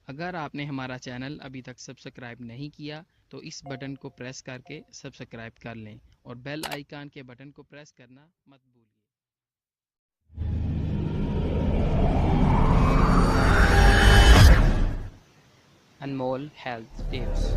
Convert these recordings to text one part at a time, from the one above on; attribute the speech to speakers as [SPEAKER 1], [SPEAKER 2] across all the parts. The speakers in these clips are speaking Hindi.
[SPEAKER 1] अगर आपने हमारा चैनल अभी तक सब्सक्राइब नहीं किया तो इस बटन को प्रेस करके सब्सक्राइब कर लें और बेल आइकन के बटन को प्रेस करना मत भूलिए। Anmol health tips.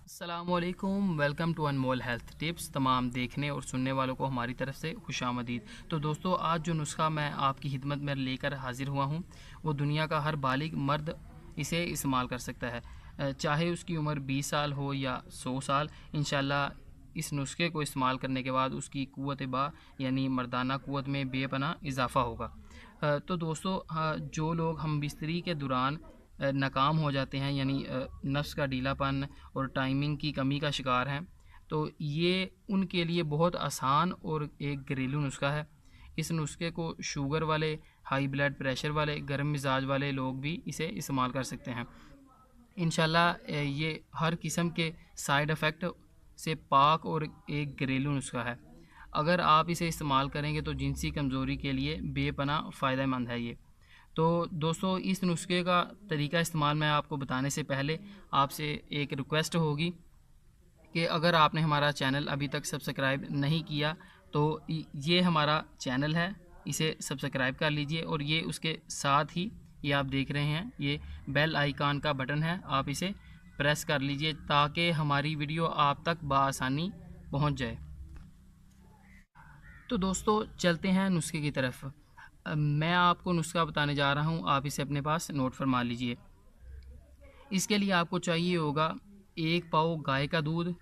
[SPEAKER 1] अस्सलामुअलैकुम, welcome to Anmol health tips. तमाम देखने और सुनने वालों को हमारी तरफ से खुशामदीद। तो दोस्तों, आज जो नुस्खा मैं आपकी खिदमत में लेकर हाजिर हुआ हूँ वो दुनिया का हर बालिग मर्द इसे इस्तेमाल कर सकता है, चाहे उसकी उम्र 20 साल हो या 100 साल। इंशाल्लाह इस नुस्खे को इस्तेमाल करने के बाद उसकी क़ुव्वत बा यानी मर्दाना क़ुव्वत में बेपनाह इजाफ़ा होगा। तो दोस्तों, जो लोग हम बिस्तरी के दौरान नाकाम हो जाते हैं यानी नफ्स का ढीलापन और टाइमिंग की कमी का शिकार हैं, तो ये उनके लिए बहुत आसान और एक घरेलू नुस्खा है। इस नुस्खे को शुगर वाले, हाई ब्लड प्रेशर वाले, गर्म मिजाज वाले लोग भी इसे इस्तेमाल कर सकते हैं। इंशाल्लाह ये हर किस्म के साइड इफ़ेक्ट से पाक और एक घरेलू नुस्खा है। अगर आप इसे इस्तेमाल करेंगे तो जिनसी कमज़ोरी के लिए बेपनाह फ़ायदेमंद है ये। तो दोस्तों, इस नुस्खे का तरीका इस्तेमाल मैं आपको बताने से पहले आपसे एक रिक्वेस्ट होगी कि अगर आपने हमारा चैनल अभी तक सब्सक्राइब नहीं किया तो ये हमारा चैनल है, इसे सब्सक्राइब कर लीजिए। और ये उसके साथ ही ये आप देख रहे हैं, ये बेल आइकन का बटन है, आप इसे प्रेस कर लीजिए ताकि हमारी वीडियो आप तक बआसानी पहुंच जाए। तो दोस्तों, चलते हैं नुस्खे की तरफ। मैं आपको नुस्खा बताने जा रहा हूँ, आप इसे अपने पास नोट फरमा लीजिए। इसके लिए आपको चाहिए होगा 1 पाव गाय का दूध,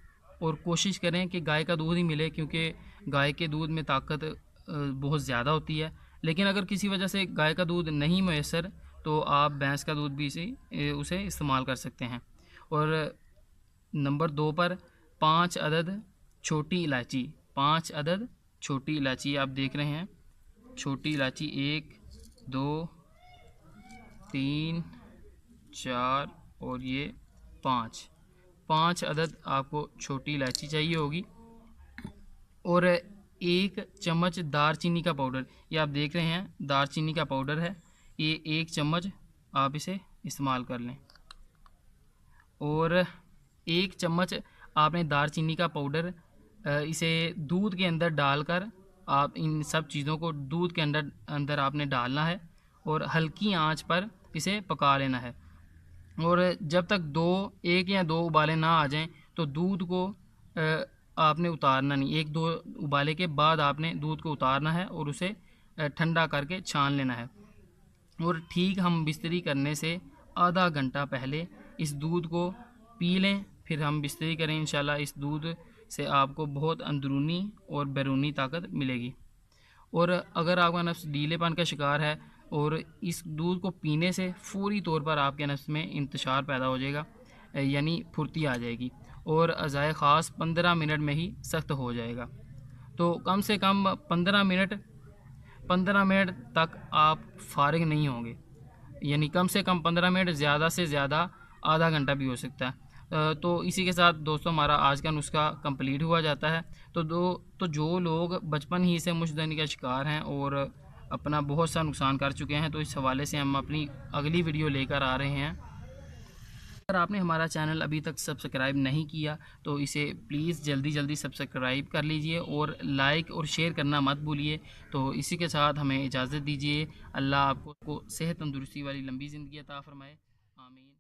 [SPEAKER 1] और कोशिश करें कि गाय का दूध ही मिले क्योंकि गाय के दूध में ताकत बहुत ज़्यादा होती है। लेकिन अगर किसी वजह से गाय का दूध नहीं मैसर तो आप भैंस का दूध भी उसे इस्तेमाल कर सकते हैं। और नंबर 2 पर 5 अदद छोटी इलायची, 5 अदद छोटी इलायची आप देख रहे हैं। छोटी इलायची 1, 2, 3, 4 और ये 5 अदद आपको छोटी इलायची चाहिए होगी। और 1 चम्मच दारचीनी का पाउडर, ये आप देख रहे हैं दारचीनी का पाउडर है, ये 1 चम्मच आप इसे इस्तेमाल कर लें। और 1 चम्मच आपने दारचीनी का पाउडर इसे दूध के अंदर डालकर, आप इन सब चीज़ों को दूध के अंदर आपने डालना है और हल्की आंच पर इसे पका लेना है। और जब तक 1 या 2 उबाले ना आ जाएं तो दूध को आपने उतारना नहीं। 1-2 उबाले के बाद आपने दूध को उतारना है और उसे ठंडा करके छान लेना है। और ठीक हम बिस्तरी करने से आधा घंटा पहले इस दूध को पी लें, फिर हम बिस्तरी करें। इंशाल्लाह इस दूध से आपको बहुत अंदरूनी और बैरूनी ताकत मिलेगी। और अगर आपका नफ्स ढीलेपन का शिकार है और इस दूध को पीने से फौरी तौर पर आपके नफ्स में इंतशार पैदा हो जाएगा, यानी फुर्ती आ जाएगी और अज़ाए ख़ास 15 मिनट में ही सख्त हो जाएगा। तो कम से कम 15 मिनट तक आप फारिग नहीं होंगे, यानी कम से कम 15 मिनट, ज़्यादा से ज़्यादा आधा घंटा भी हो सकता है। तो इसी के साथ दोस्तों हमारा आज का नुस्खा कंप्लीट हुआ जाता है। तो जो लोग बचपन ही से मुश्तनी का शिकार हैं और अपना बहुत सा नुकसान कर चुके हैं, तो इस हवाले से हम अपनी अगली वीडियो लेकर आ रहे हैं। अगर आपने हमारा चैनल अभी तक सब्सक्राइब नहीं किया तो इसे प्लीज़ जल्दी सब्सक्राइब कर लीजिए और लाइक और शेयर करना मत भूलिए। तो इसी के साथ हमें इजाज़त दीजिए। अल्लाह आपको सेहत तंदुरुस्ती वाली लंबी ज़िंदगी अता फ़रमाए। आमीन।